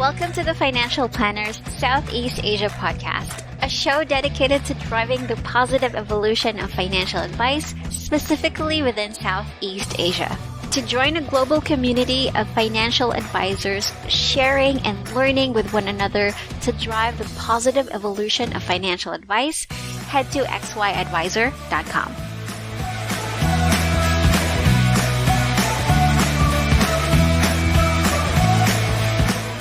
Welcome to the Financial Planners Southeast Asia podcast, a show dedicated to driving the positive evolution of financial advice, specifically within Southeast Asia. To join a global community of financial advisors sharing and learning with one another to drive the positive evolution of financial advice, head to xyadvisor.com.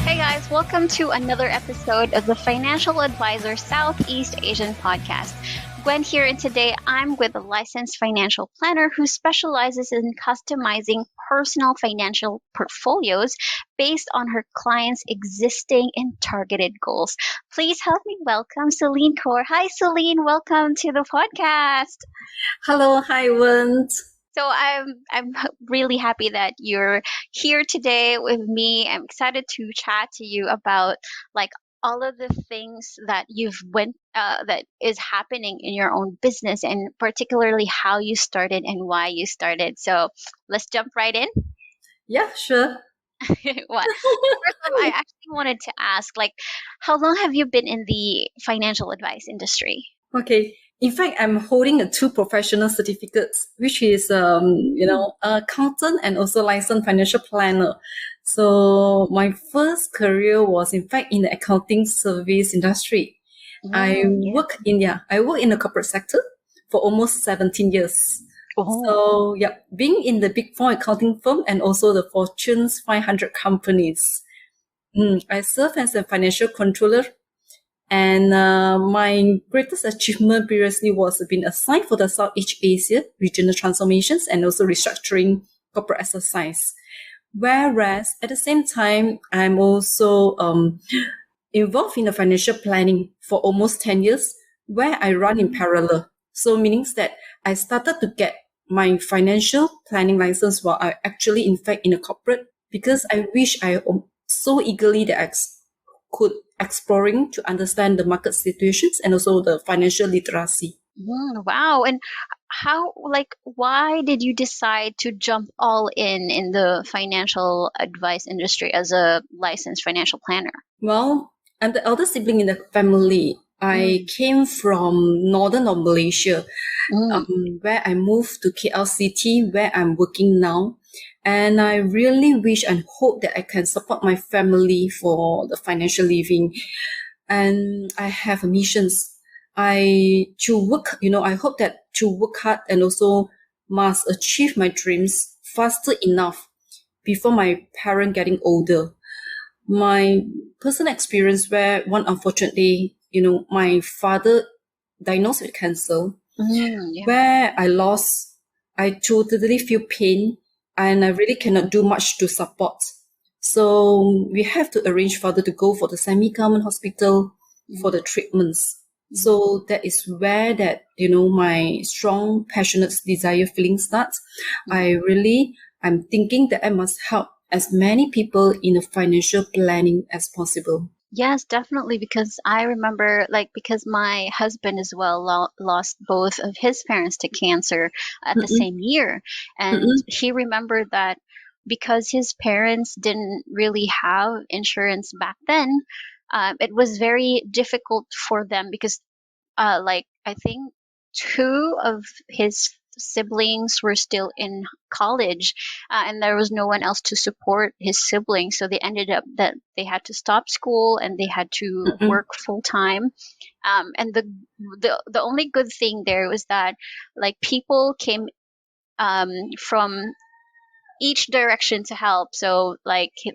Hey guys, welcome to another episode of the Financial Advisor Southeast Asian podcast. Gwen here, and today I'm with a licensed financial planner who specializes in customizing personal financial portfolios based on her clients' existing and targeted goals. Please help me welcome Celine Khor. Hi Celine, welcome to the podcast. Hello, hi Wen. So I'm really happy that you're here today with me. I'm excited to chat to you about all of the things that that is happening in your own business, and particularly how you started and why you started. So let's jump right in. Yeah, sure. First, I actually wanted to ask, how long have you been in the financial advice industry? Okay. In fact, I'm holding two professional certificates, which is, accountant and also licensed financial planner. So my first career was, in fact, in the accounting service industry. I work in the corporate sector for almost 17 years. So, being in the Big Four accounting firm and also the Fortune's 500 companies. I serve as a financial controller. And my greatest achievement previously was being assigned for the Southeast Asia regional transformations and also restructuring corporate exercise. Whereas at the same time, I'm also involved in the financial planning for almost 10 years, where I run in parallel. So meaning that I started to get my financial planning license while I actually, in fact, in a corporate, because I wish I so eagerly that I could exploring to understand the market situations and also the financial literacy. Wow. And why did you decide to jump all in the financial advice industry as a licensed financial planner? Well, I'm the elder sibling in the family. I came from northern of Malaysia, where I moved to KL City, where I'm working now. And I really wish and hope that I can support my family for the financial living. And I have missions. I hope that to work hard and also must achieve my dreams faster enough before my parent getting older. My personal experience where one unfortunately, my father diagnosed with cancer, where I totally feel pain. And I really cannot do much to support. So we have to arrange father to go for the semi-government hospital for the treatments. So that is where my strong, passionate desire feeling starts. I'm thinking that I must help as many people in the financial planning as possible. Yes, definitely, because I remember, because my husband as well lost both of his parents to cancer at the same year. And he remembered that because his parents didn't really have insurance back then, it was very difficult for them because, I think two of his siblings were still in college, and there was no one else to support his siblings, so they ended up that they had to stop school and they had to work full time. And the only good thing there was that people came from each direction to help. So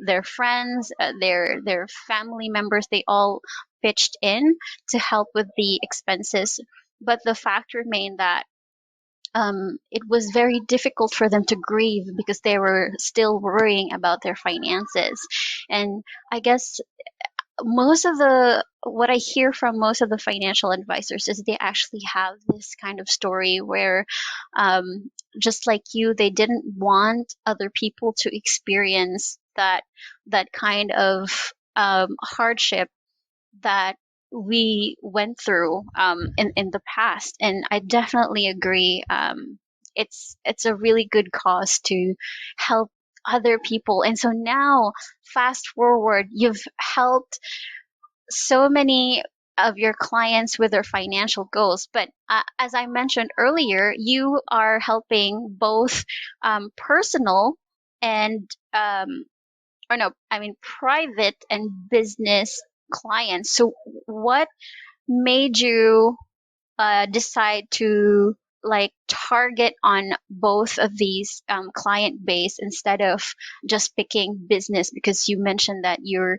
their friends, their family members, they all pitched in to help with the expenses. But the fact remained that it was very difficult for them to grieve because they were still worrying about their finances. And I guess what I hear from most of the financial advisors is they actually have this kind of story where, just like you, they didn't want other people to experience that kind of hardship that we went through in the past. And I definitely agree. It's a really good cause to help other people. And so now, fast forward, you've helped so many of your clients with their financial goals. But as I mentioned earlier, you are helping both personal and, or no, I mean, private and business clients. So, what made you decide to like target on both of these client base instead of just picking business? Because you mentioned that you're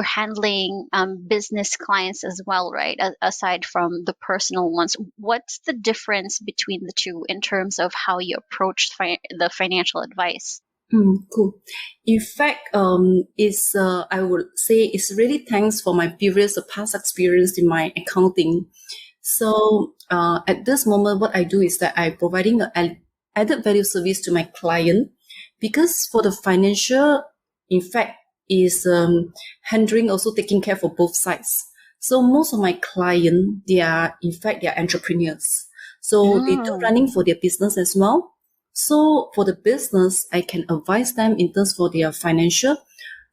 handling business clients as well, right? Aside from the personal ones, what's the difference between the two in terms of how you approach the financial advice? Cool. In fact, it's I would say it's really thanks for my previous past experience in my accounting. So at this moment, what I do is that I providing an added value service to my client, because for the financial, in fact, is handling also taking care for both sides. So most of my client, they are in fact they are entrepreneurs. So they do running for their business as well. So for the business, I can advise them in terms for their financial,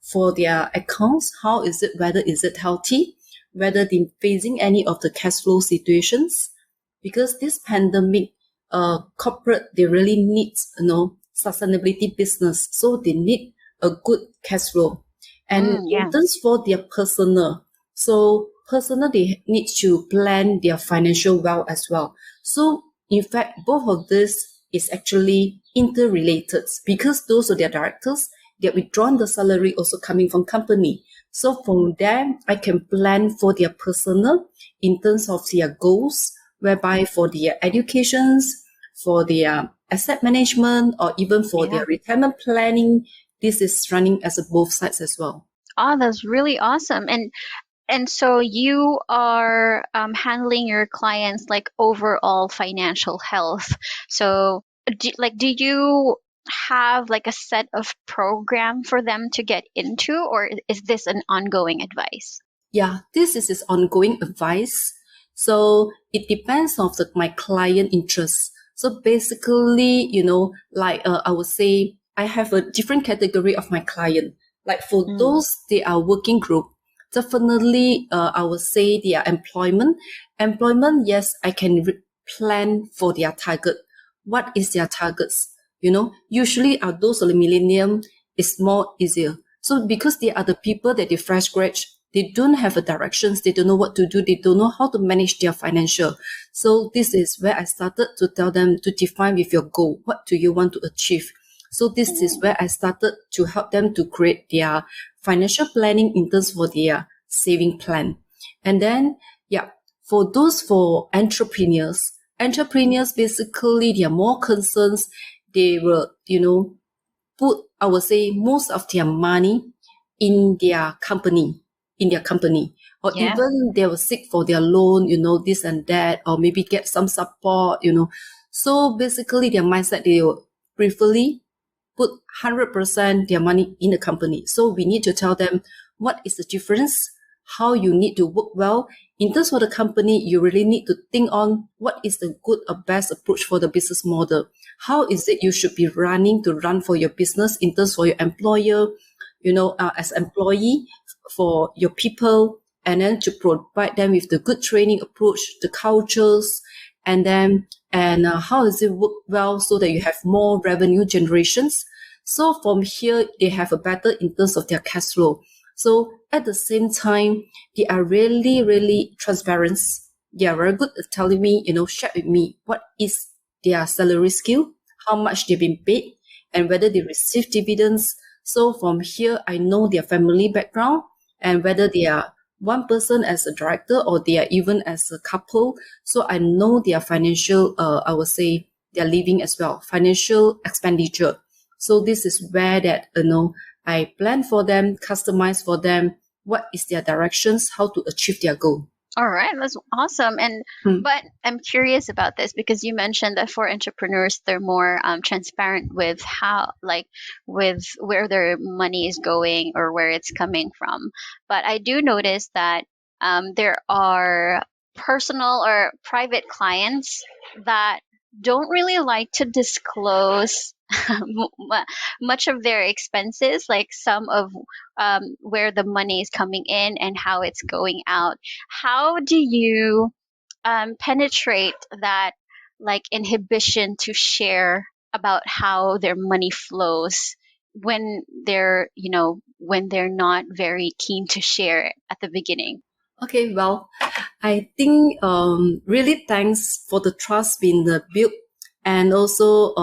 for their accounts, how is it, whether is it healthy, whether they're facing any of the cash flow situations. Because this pandemic, corporate, they really need, sustainability business. So they need a good cash flow. And Yeah. in terms for their personal, so personal, they need to plan their financial well as well. So in fact, both of this is actually interrelated, because those are their directors, they withdrawn the salary also coming from company. So from there, I can plan for their personal in terms of their goals, whereby for their educations, for their asset management, or even for their retirement planning, this is running as a both sides as well. Oh, that's really awesome. And so you are handling your clients like overall financial health. So do you have like a set of program for them to get into, or is this an ongoing advice? Yeah, this is his ongoing advice. So it depends on my client interests. So basically, like I would say, I have a different category of my client. Like for those, they are working group. Definitely, I would say their employment. Employment, yes, I can plan for their target. What is their targets? Usually are those of the millennium is more easier. So because they are the people that they fresh grad, they don't have a directions, they don't know what to do, they don't know how to manage their financial. So this is where I started to tell them to define with your goal. What do you want to achieve? So this is where I started to help them to create their financial planning in terms for their saving plan. And then, yeah, for those for entrepreneurs basically they are more concerns. They will, put, I would say, most of their money in their company, or Yeah. even they will seek for their loan, this and that, or maybe get some support. So basically their mindset, they will preferably put 100% their money in the company. So we need to tell them what is the difference, how you need to work well. In terms of the company, you really need to think on what is the good or best approach for the business model. How is it you should be running to run for your business in terms for your employer, as employee, for your people, and then to provide them with the good training approach, the cultures, and then how does it work well so that you have more revenue generations. So from here, they have a better in terms of their cash flow. So at the same time, they are really, really transparent. They are very good at telling me, share with me what is their salary skill, how much they've been paid, and whether they receive dividends. So from here, I know their family background and whether they are one person as a director or they are even as a couple. So I know their financial, I would say, their living as well, financial expenditure. So this is where that, I plan for them, customize for them, what is their directions, how to achieve their goal. All right, that's awesome. And but I'm curious about this because you mentioned that for entrepreneurs, they're more transparent with with where their money is going or where it's coming from. But I do notice that there are personal or private clients that don't really like to disclose much of their expenses, like some of where the money is coming in and how it's going out. How do you penetrate that like inhibition to share about how their money flows when they're not very keen to share at the beginning? Okay, well, I think really thanks for the trust being built, and also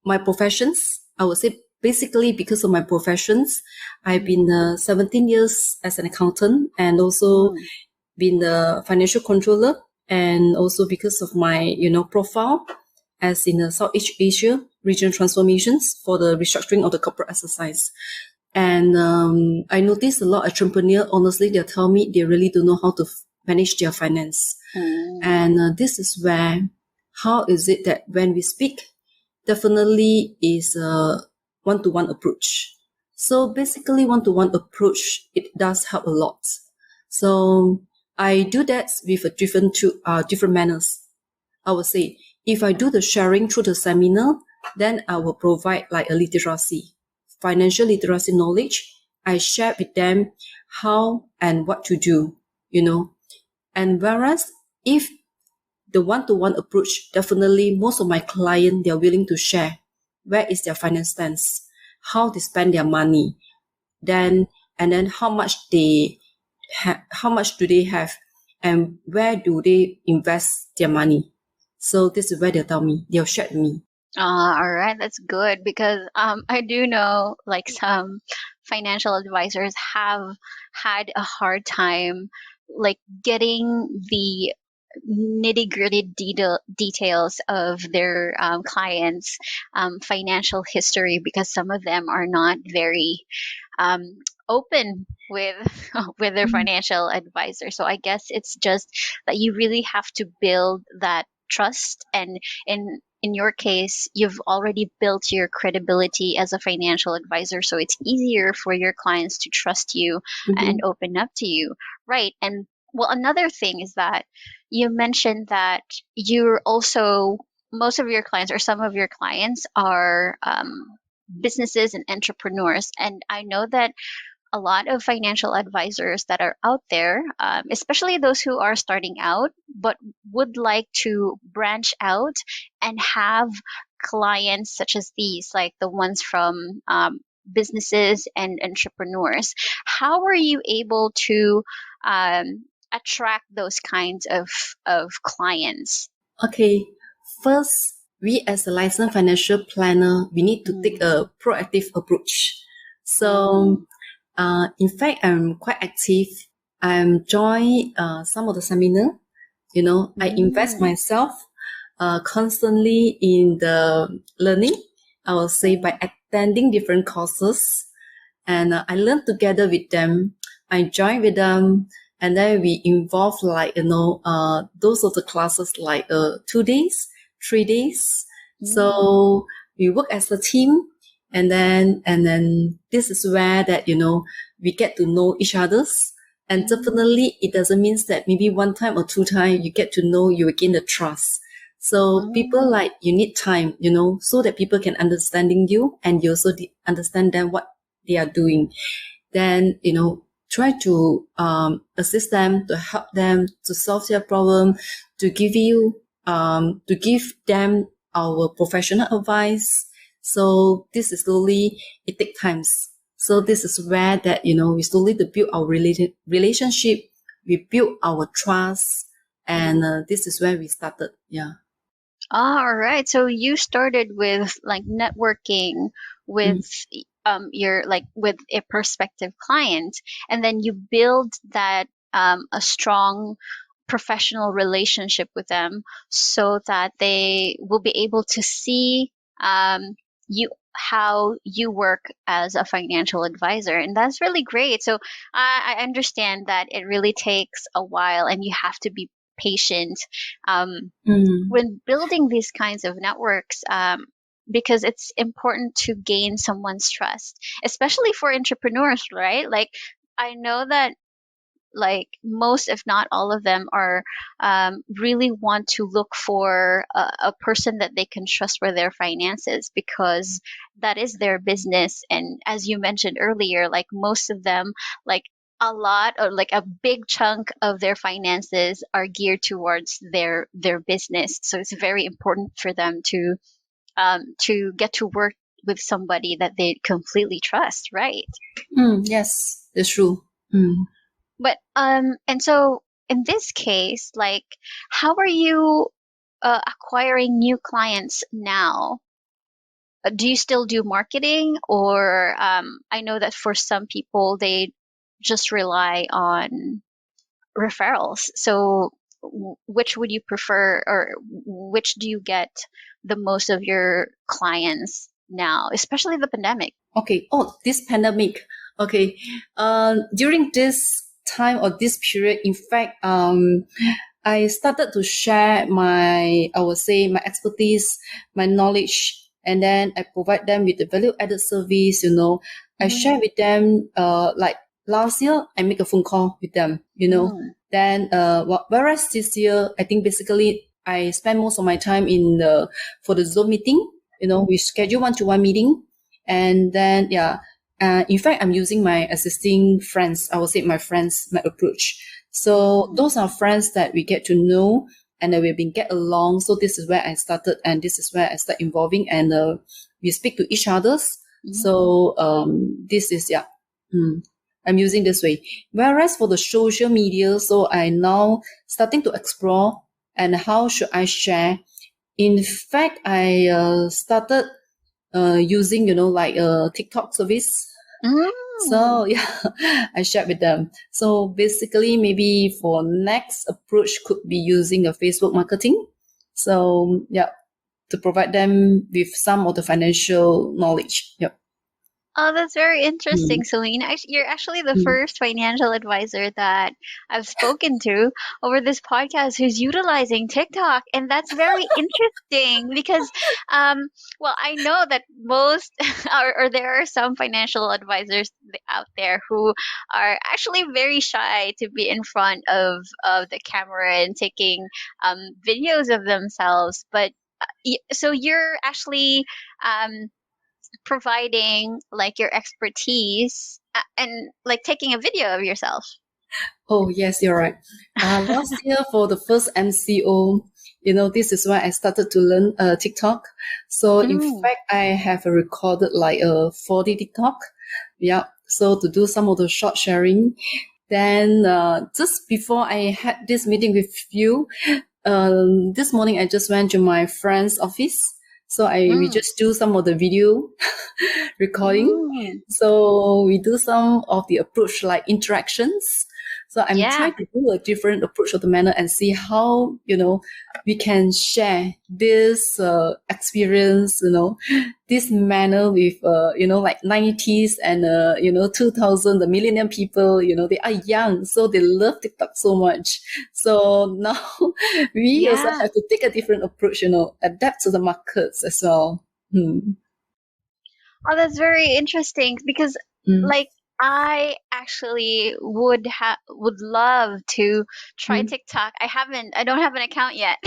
my professions. I would say basically because of my professions, I've been 17 years as an accountant, and also been the financial controller, and also because of my profile as in the Southeast Asia region transformations for the restructuring of the corporate exercise. And I noticed a lot of entrepreneurs, honestly, they tell me they really don't know how to manage their finance. And this is where, how is it that when we speak, definitely is a one-to-one approach. So basically, one-to-one approach, it does help a lot. So I do that with a different manners. I would say, if I do the sharing through the seminar, then I will provide like a literacy, financial literacy knowledge. I share with them how and what to do, And whereas if the one-to-one approach, definitely most of my clients, they're willing to share where is their finance stance, how they spend their money, and then how much how much do they have, and where do they invest their money. So this is where they'll share with me. All right, that's good because I do know like some financial advisors have had a hard time like getting the nitty-gritty details of their clients' financial history because some of them are not very open with with their financial advisor. So I guess it's just that you really have to build that trust, and in your case, you've already built your credibility as a financial advisor, so it's easier for your clients to trust you and open up to you, right? And well, another thing is that you mentioned that you're also most of your clients or some of your clients are businesses and entrepreneurs, and I know that a lot of financial advisors that are out there, especially those who are starting out, but would like to branch out and have clients such as these, like the ones from businesses and entrepreneurs. How are you able to attract those kinds of clients? Okay, first, we as a licensed financial planner, we need to take a proactive approach. So, in fact, I'm quite active. I'm join some of the seminar. I invest myself constantly in the learning. I will say by attending different courses, and I learn together with them. I join with them, and then we involve like those of the classes like 2 days, 3 days. So we work as a team, and then this is where that we get to know each other's. And definitely, it doesn't mean that maybe one time or two times you get to know, you gain the trust. So people like you need time, so that people can understanding you, and you also understand them what they are doing. Then try to assist them, to help them to solve their problem, to give them our professional advice. So this is slowly, it takes times. So this is where that we slowly to build our relationship, we build our trust, and this is where we started. Yeah. All right. So you started with like networking with your like with a prospective client, and then you build that a strong professional relationship with them so that they will be able to see you how you work as a financial advisor, and that's really great. So I understand that it really takes a while and you have to be patient when building these kinds of networks, because it's important to gain someone's trust, especially for entrepreneurs, right? Like I know that like most, if not all of them, are really want to look for a person that they can trust for their finances, because that is their business. And as you mentioned earlier, like most of them, like a lot, or like a big chunk of their finances are geared towards their business. So it's very important for them to get to work with somebody that they completely trust, right? Yes, that's true. Mm. But and so in this case, like, how are you acquiring new clients now? Do you still do marketing, or I know that for some people they just rely on referrals. So which would you prefer, or which do you get the most of your clients now, especially the pandemic? Okay. Oh, this pandemic. Okay. During this time or this period, in fact, I started to share I would say, my expertise, my knowledge, and then I provide them with the value added service. I share with them, like last year, I make a phone call with them, Then, whereas this year, I think basically I spend most of my time for the Zoom meeting. We schedule one-to-one meeting, and then, yeah. In fact, I'm using my existing friends. I would say my friends, my approach. So those are friends that we get to know, and we've been get along. So this is where I started, and this is where I start involving, and we speak to each others. So this is, yeah. I'm using this way. Whereas for the social media, so I now starting to explore and how should I share. In fact, I started using, like a TikTok service. So yeah, I shared with them. So basically, maybe for next approach could be using a Facebook marketing. So yeah, to provide them with some of the financial knowledge. Yep. Oh, that's very interesting, Celine. You're actually the first financial advisor that I've spoken to over this podcast who's utilizing TikTok, and that's very interesting because, well, I know that most, or there are some financial advisors out there who are actually very shy to be in front of the camera and taking videos of themselves, but. So you're actually providing like your expertise and like taking a video of yourself. Oh, yes, you're right. Last year for the first MCO, this is where I started to learn TikTok. So in fact, I have recorded like 40 TikTok. Yeah. So to do some of the short sharing. Then just before I had this meeting with you, this morning I just went to my friend's office. So we just do some of the video recording. So we do some of the approach like interactions. So I'm trying to do a different approach of the manner and see how, we can share this experience, this manner with, like 90s and, 2000, the millennium people, they are young, so they love TikTok so much. So now we also have to take a different approach, adapt to the markets as well. Oh, that's very interesting because like I actually would love to try TikTok. I don't have an account yet.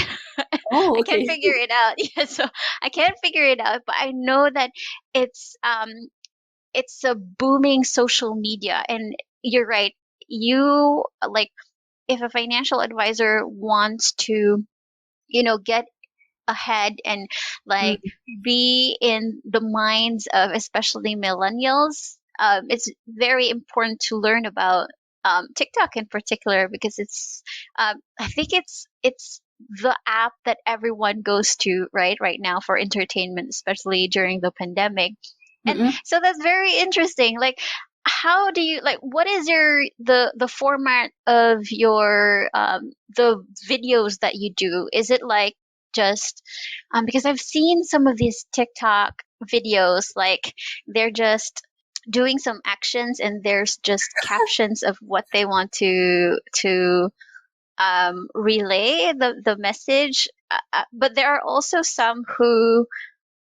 Oh, I okay. can't figure it out. Yeah, so I can't figure it out, but I know that it's it's a booming social media, and you're right. You like, if a financial advisor wants to, get ahead and like be in the minds of especially millennials, it's very important to learn about TikTok in particular, because I think it's the app that everyone goes to right now for entertainment, especially during the pandemic. And so that's very interesting. Like, how do you like? What is the format of your the videos that you do? Is it like just because I've seen some of these TikTok videos, like they're just doing some actions and there's just captions of what they want to relay the message. But there are also some who,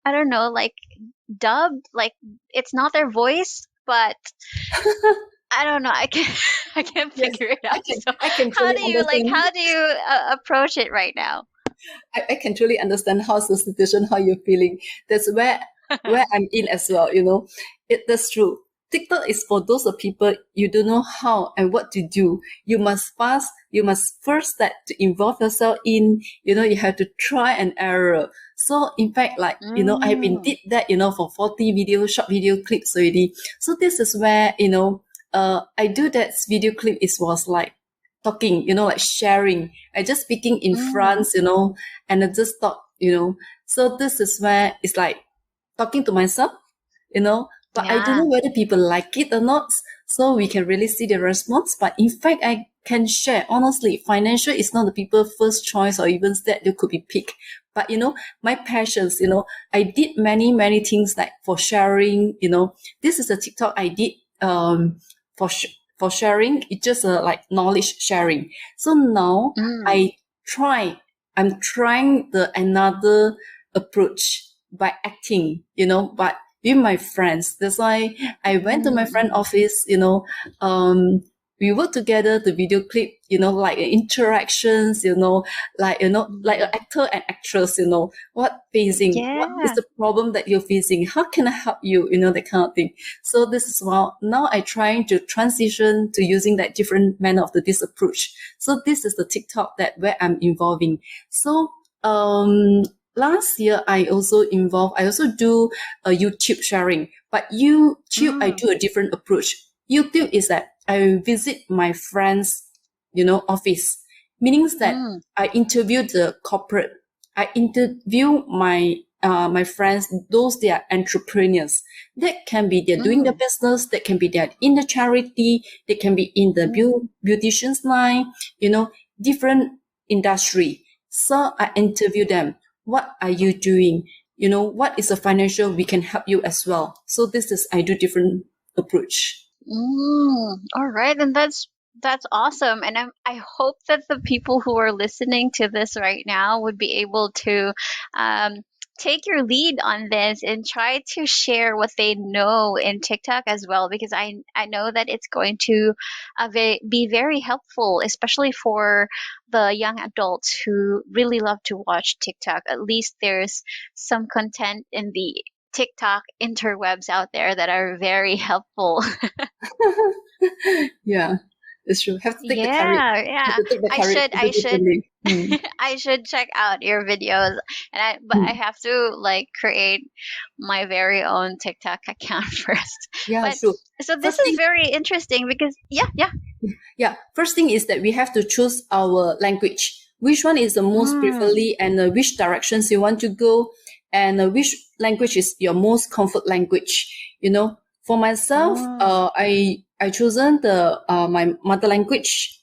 I don't know, like dub, like it's not their voice, but I don't know. I can I can't Yes, figure it out. So I can how truly do you like? understand. How do you approach it right now? I can truly understand how's the situation, how you're feeling. That's where I'm in as well, That's true. TikTok is for those of people you don't know how and what to do. You must first step to involve yourself in, you have to try and error. So in fact, like, I've been Mm. did that, for 40 short video clips already. So this is where, I do that video clip. It was like talking, like sharing. I just speaking in Mm. France, and I just talk. So this is where it's like talking to myself, but I don't Yeah. know whether people like it or not. So we can really see the response. But in fact, I can share honestly, financial is not the people's first choice or even that they could be picked. But my passions, I did many, many things like for sharing, this is a TikTok I did for for sharing. It's just like knowledge sharing. So now Mm. I try, I'm trying the another approach by acting, but with my friends. That's why I went to my friend Mm. office, we work together, the video clip, like interactions, like an Mm. actor and actress, what facing, what is Yeah. the problem that you're facing? How can I help you? That kind of thing. So this is why now I trying to transition to using that different manner of this approach. So this is the TikTok that where I'm involving. So last year I also do a YouTube sharing, but YouTube I Mm. do a different approach. YouTube is that I visit my friends, office, meaning that Mm. I interview the corporate. I interview my friends, those they are entrepreneurs. That can be they're doing the Mm. business, that can be they're in the charity, they can be in the Mm. beautician's line, different industry. So I interview them. What are you doing? What is the financial we can help you as well. So this is I do different approach. Mm, all right, and that's awesome. And I hope that the people who are listening to this right now would be able to um, take your lead on this and try to share what they know in TikTok as well, because I know that it's going to be very helpful, especially for the young adults who really love to watch TikTok. At least there's some content in the TikTok interwebs out there that are very helpful. Yeah, it's true. Have to take the courage. Yeah, Have yeah. to take the I courage should to do I should differently. Mm. I should check out your videos, but I Mm. have to like create my very own TikTok account first. Yeah, But sure. so this First is thing, very interesting because yeah, yeah. yeah, first thing is that we have to choose our language. Which one is the most Mm, preferably, and which directions you want to go, and which language is your most comfort language. For myself, mm, I chosen the my mother language.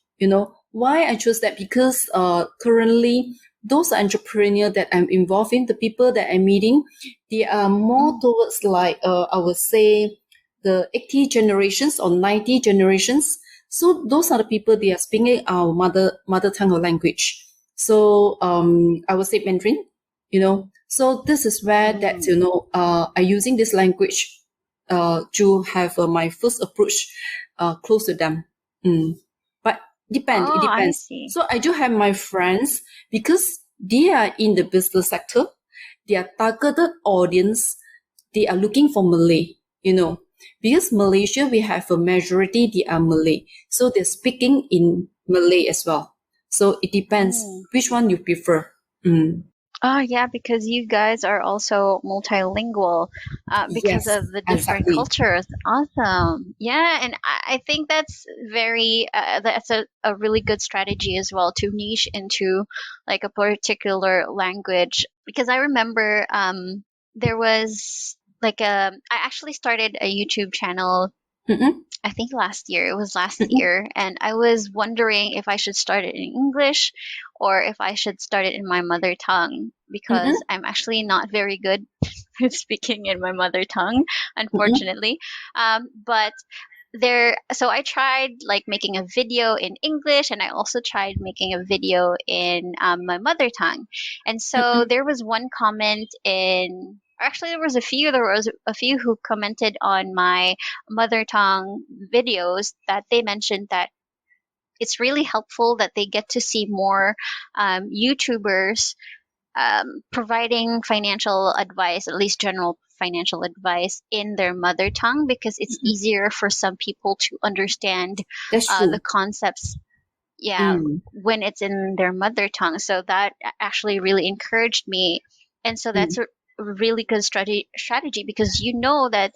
Why I chose that? Because currently those entrepreneur that I'm involved in, the people that I'm meeting, they are more mm, towards like I would say the 80 generations or 90 generations. So those are the people they are speaking our mother tongue or language. So I would say Mandarin. So this is where that mm. I using this language to have my first approach close to them. But it Oh, I depends. see. So I do have my friends because they are in the business sector. Their targeted audience, they are looking for Malay, because Malaysia, we have a majority, they are Malay. So they're speaking in Malay as well. So it depends Mm. which one you prefer. Mm. Oh, yeah, because you guys are also multilingual because Yes, of the different exactly. cultures. Awesome. Yeah, and I think that's a really good strategy as well to niche into like a particular language. Because I remember there was I actually started a YouTube channel Mm-mm, I think last year. It was last mm-mm, year. And I was wondering if I should start it in English or if I should start it in my mother tongue because mm-mm, I'm actually not very good with speaking in my mother tongue, mm-mm, unfortunately. But so I tried like making a video in English and I also tried making a video in my mother tongue. And so mm-mm, there was one comment in actually there was a few who commented on my mother tongue videos that they mentioned that it's really helpful that they get to see more YouTubers providing financial advice, at least general financial advice in their mother tongue, because it's easier for some people to understand That's the true. concepts, yeah, when it's in their mother tongue. So that actually really encouraged me. And so that's a really good strategy, because you know that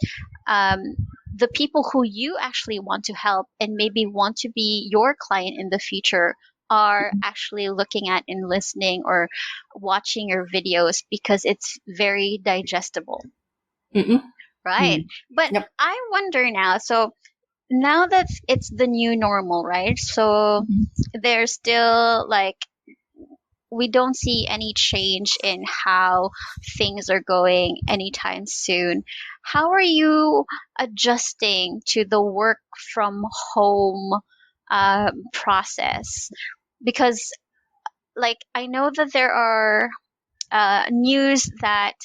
um, the people who you actually want to help and maybe want to be your client in the future are actually looking at and listening or watching your videos, because it's very digestible, Mm-mm. right? Mm. But Yep. I wonder now, so now that it's the new normal, right? So there's still like, we don't see any change in how things are going anytime soon. How are you adjusting to the work from home process? Because, like, I know that there are news that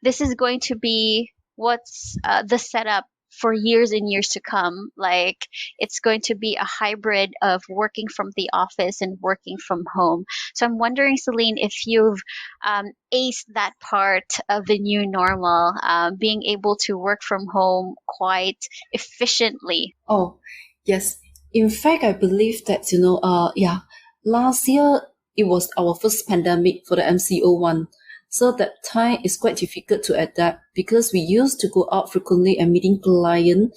this is going to be what's the setup for years and years to come. Like, it's going to be a hybrid of working from the office and working from home. So I'm wondering, Celine, if you've aced that part of the new normal, being able to work from home quite efficiently. Oh, yes. In fact, I believe that, last year it was our first pandemic for the MCO one. So that time is quite difficult to adapt because we used to go out frequently and meeting client,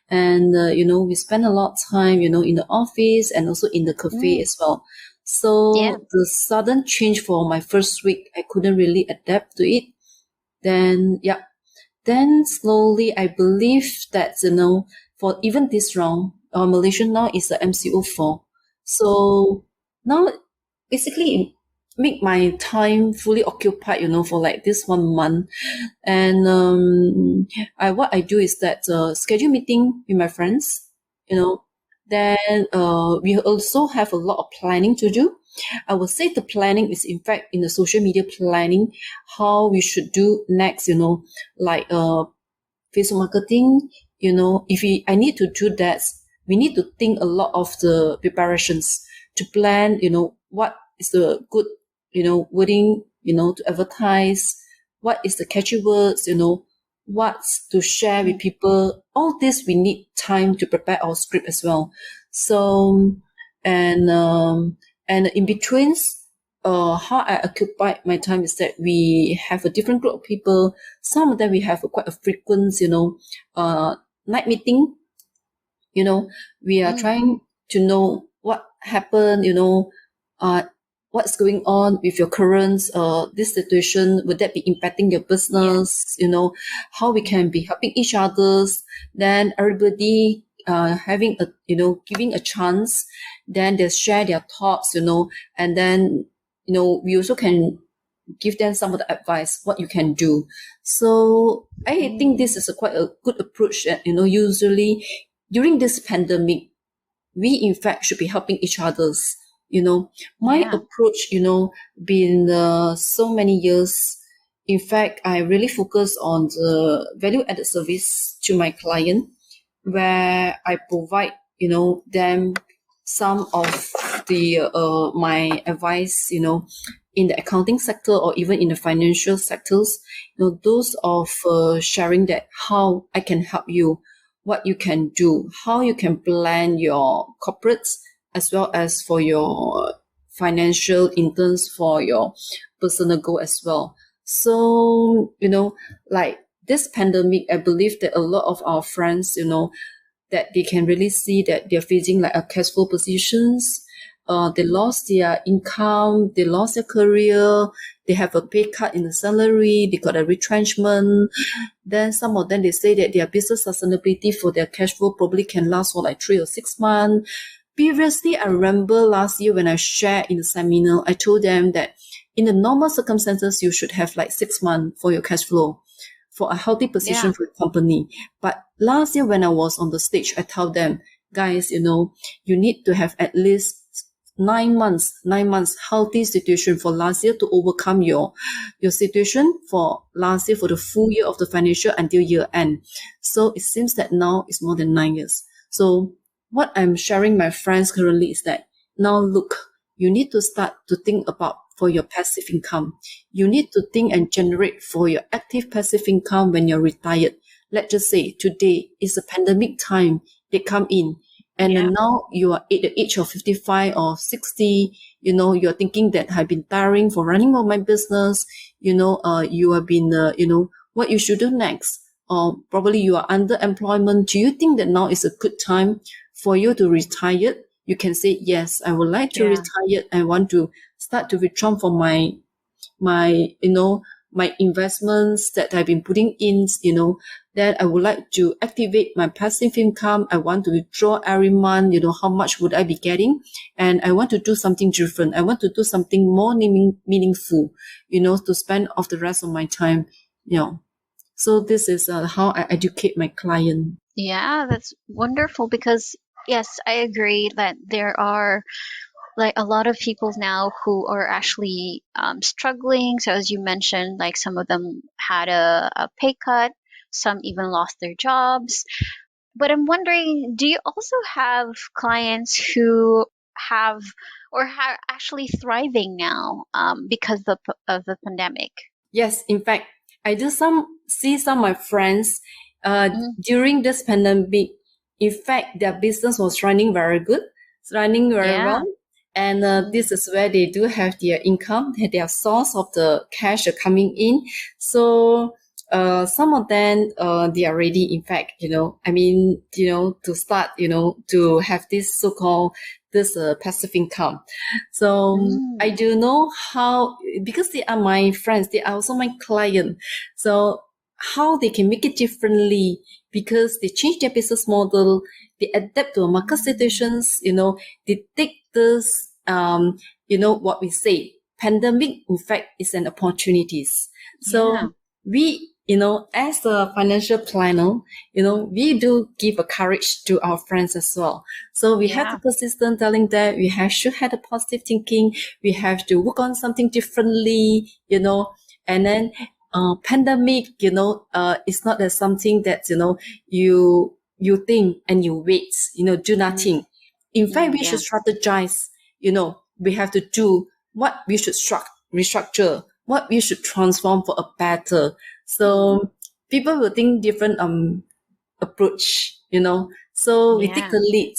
and we spend a lot of time, in the office and also in the cafe as well. Yeah. So the sudden change for my first week, I couldn't really adapt to it. Then yeah, then slowly, I believe that, for even this round, Malaysia now is the MCO4. So now basically it make my time fully occupied, for like this 1 month. And what I do is that schedule meeting with my friends, then we also have a lot of planning to do. I would say the planning is in fact in the social media planning, how we should do next, like Facebook marketing, I need to do that, we need to think a lot of the preparations to plan, what is the good, wording, to advertise, what is the catchy words, what's to share with people. All this we need time to prepare our script as well. So, and in between, how I occupy my time is that we have a different group of people. Some of them we have quite a frequent, night meeting. We are trying to know what happened, what's going on with your current this situation. Would that be impacting your business? How we can be helping each others. Then everybody having a giving a chance. Then they share their thoughts, and then we also can give them some of the advice what you can do. So I think this is quite a good approach. That, usually during this pandemic, we in fact should be helping each others. My approach, been so many years. In fact, I really focus on the value added service to my client, where I provide, them some of the my advice, in the accounting sector or even in the financial sectors, those of sharing that how I can help you, what you can do, how you can plan your corporates as well as for your financial interns for your personal goal as well. So, like this pandemic, I believe that a lot of our friends, that they can really see that they're facing like a cash flow positions. They lost their income, they lost their career, they have a pay cut in the salary, they got a retrenchment. Then some of them, they say that their business sustainability for their cash flow probably can last for like 3 or 6 months. Previously, I remember last year when I shared in the seminar, I told them that in the normal circumstances, you should have like 6 months for your cash flow for a healthy position for the company. But last year when I was on the stage, I told them, guys, you need to have at least 9 months healthy situation for last year to overcome your situation for last year for the full year of the financial until year end. So it seems that now it's more than 9 years. So what I'm sharing my friends currently is that now look, you need to start to think about for your passive income. You need to think and generate for your active passive income when you're retired. Let's just say today is a pandemic time. They come in. And then now you are at the age of 55 or 60, you're thinking that I've been tiring for running on my business. You have been, what you should do next. Or probably you are underemployment. Do you think that now is a good time for you to retire? You can say, yes, I would like to retire. I want to start to withdraw from my investments that I've been putting in, then I would like to activate my passive income. I want to withdraw every month, how much would I be getting? And I want to do something different. I want to do something more meaningful, to spend off the rest of my time, So this is how I educate my client. Yeah, that's wonderful because yes, I agree that there are like a lot of people now who are actually struggling. So as you mentioned, like some of them had a pay cut, some even lost their jobs. But I'm wondering, do you also have clients who have or are actually thriving now because of the pandemic? Yes, in fact, I do see some of my friends during this pandemic. In fact, their business was running very good, it's running very well. And this is where they do have their income, their source of the cash coming in. So some of them, they are ready, in fact, to start, to have this so-called this passive income. So I do know how, because they are my friends, they are also my client. So how they can make it differently, because they change their business model, they adapt to market situations, they take this, what we say, pandemic, in fact, is an opportunities. So we, as a financial planner, we do give a courage to our friends as well. So we have to persistent telling them we should have a positive thinking. We have to work on something differently, and then pandemic, it's not as something that, you think and you wait, do nothing. In fact, we should strategize, we have to do what we should restructure, what we should transform for a better. So people will think different approach, So we take the lead,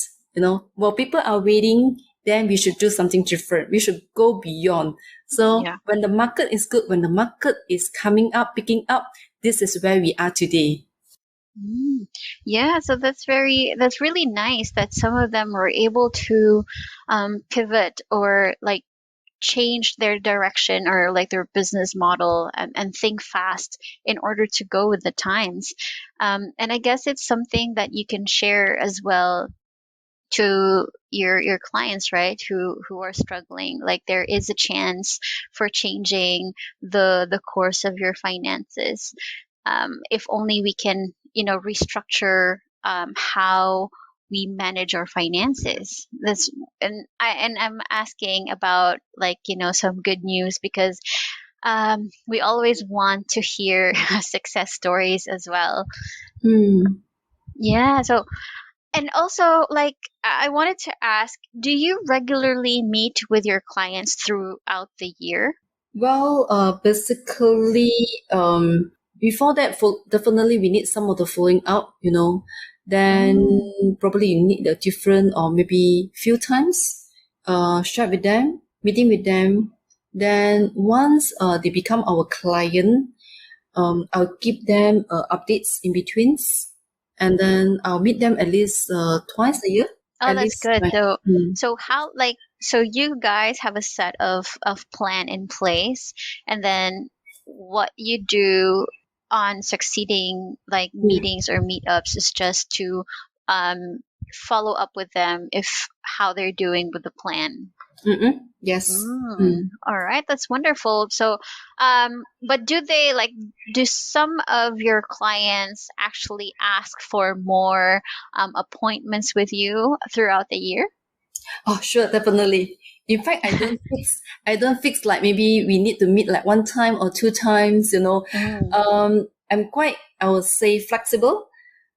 while people are waiting, then we should do something different. We should go beyond. So when the market is good, when the market is coming up, picking up, this is where we are today. Yeah, so that's really nice that some of them were able to pivot or like change their direction or like their business model and think fast in order to go with the times. And I guess it's something that you can share as well to your clients, right? Who are struggling. Like there is a chance for changing the course of your finances. If only we can, restructure how we manage our finances. This and I'm asking about like some good news because we always want to hear success stories as well. Yeah. So and also like I wanted to ask, do you regularly meet with your clients throughout the year? Well, basically, before that, definitely we need some of the following up, Then probably you need a different or maybe few times, share with them, meeting with them. Then once they become our client, I'll give them updates in betweens, and then I'll meet them at least twice a year. Oh, At that's least, good. like, So how like so you guys have a set of plan in place, and then what you do on succeeding like meetings or meetups is just to um follow up with them if how they're doing with the plan. yes. All right, that's wonderful. So, but do some of your clients actually ask for more appointments with you throughout the year? Oh, sure, definitely. In fact, I don't fix like maybe we need to meet like one time or two times, I'm quite, I would say, flexible.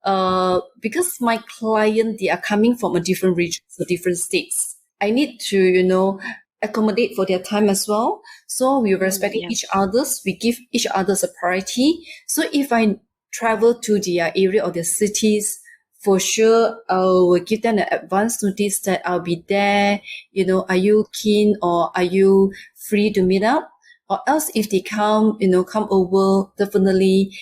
because my client, they are coming from a different region, so different states. I need to, accommodate for their time as well. So we're respecting each other's, we give each other's a priority. So if I travel to their area or their cities, for sure, I will give them an advance notice that I'll be there. Are you keen or are you free to meet up? Or else if they come over, definitely,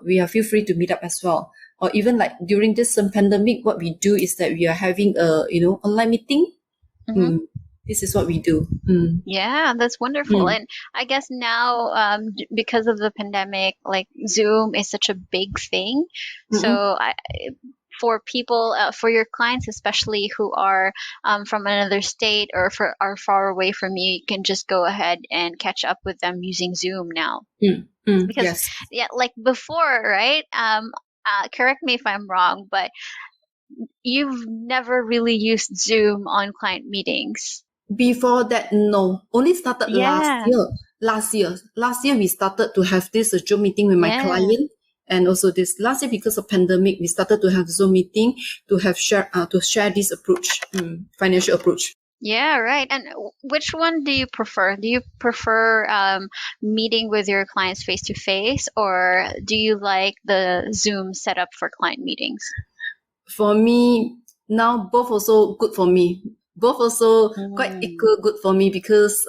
we are feel free to meet up as well. Or even like during this pandemic, what we do is that we are having a, online meeting. This is what we do. Yeah, that's wonderful. And I guess now, because of the pandemic, like Zoom is such a big thing. So for people, for your clients, especially who are from another state or are far away from you, you can just go ahead and catch up with them using Zoom now. Because like before, right? Correct me if I'm wrong, but you've never really used Zoom on client meetings. Before that, no. Only started last year. Last year we started to have this Zoom meeting with my client. And also this last year, because of pandemic, we started to have Zoom meeting to share this approach, financial approach. Yeah, right. And which one do you prefer? Do you prefer meeting with your clients face to face, or do you like the Zoom setup for client meetings? For me, now both also good for me. Both also quite equal good for me, because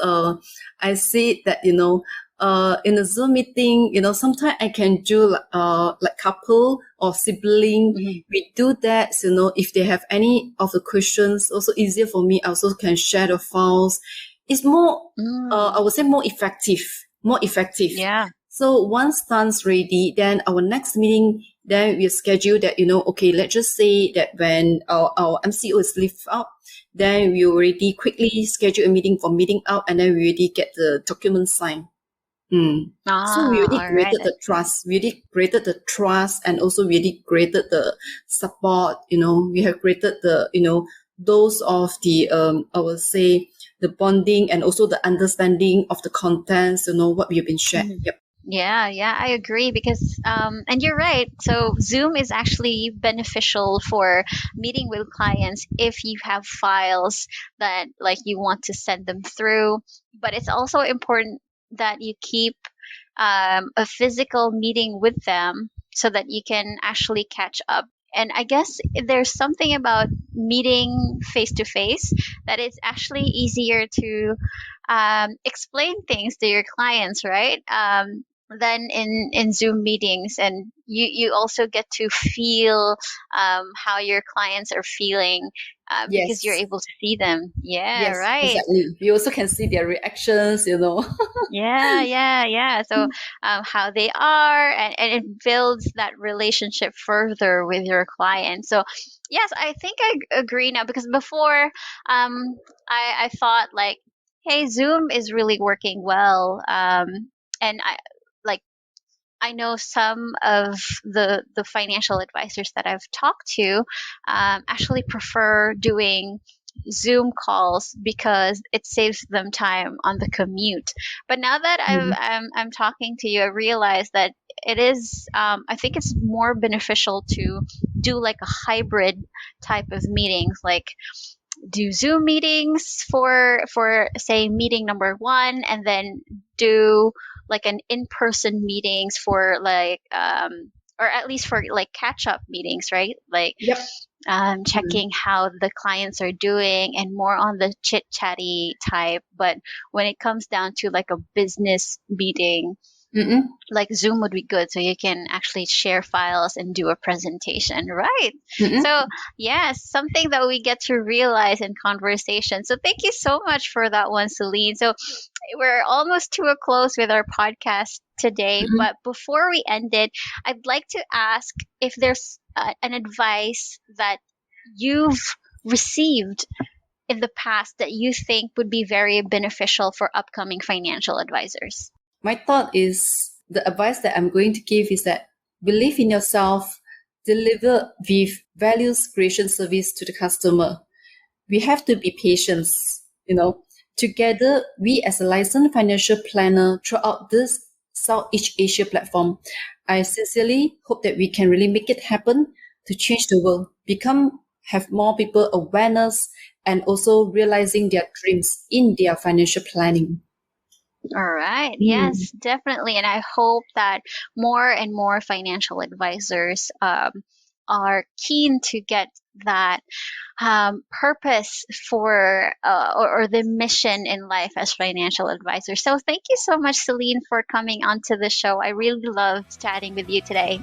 I see that in a Zoom meeting, sometimes I can do like couple or sibling. We do that, if they have any of the questions, also easier for me. I also can share the files. It's more, I would say more effective. Yeah. So once done's ready, then our next meeting, then we schedule that, okay, let's just say that when our MCO is lift out, then we already quickly schedule a meeting for meeting out, and then we already get the document signed. So we already created the trust. We already created the trust, and also we already created the support. We have created the, those of the, I would say, the bonding and also the understanding of the contents, what we have been shared. Yep. Yeah, I agree, because and you're right. So Zoom is actually beneficial for meeting with clients if you have files that like you want to send them through, but it's also important that you keep a physical meeting with them so that you can actually catch up. And I guess there's something about meeting face to face that it's actually easier to explain things to your clients, right? Than in Zoom meetings, and you also get to feel how your clients are feeling because you're able to see them. Yeah, yes, right. Exactly. You also can see their reactions, Yeah. So how they are, and it builds that relationship further with your client. So yes, I think I agree now, because before I thought like, hey, Zoom is really working well, and I know some of the financial advisors that I've talked to actually prefer doing Zoom calls because it saves them time on the commute. But now that I'm talking to you, I realize that it is, I think it's more beneficial to do like a hybrid type of meetings, like do Zoom meetings for say meeting number one, and then do like an in-person meetings for like or at least for like catch-up meetings, right? Like checking how the clients are doing and more on the chit-chatty type. But when it comes down to like a business meeting, like Zoom would be good, so you can actually share files and do a presentation, right? So yes, something that we get to realize in conversation. So thank you so much for that one, Celine. So we're almost to a close with our podcast today, but before we end it, I'd like to ask if there's an advice that you've received in the past that you think would be very beneficial for upcoming financial advisors. My thought is, the advice that I'm going to give is that believe in yourself, deliver with values creation service to the customer. We have to be patient, Together, we as a licensed financial planner throughout this Southeast Asia platform. I sincerely hope that we can really make it happen to change the world, have more people awareness and also realizing their dreams in their financial planning. All right. Yes, definitely. And I hope that more and more financial advisors are keen to get that purpose for or the mission in life as financial advisors. So thank you so much, Celine, for coming onto the show. I really loved chatting with you today.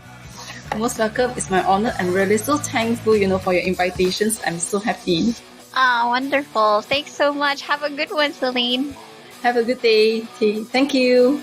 Most welcome. It's my honor. I'm really so thankful, for your invitations. I'm so happy. Wonderful. Thanks so much. Have a good one, Celine. Have a good day. Thank you.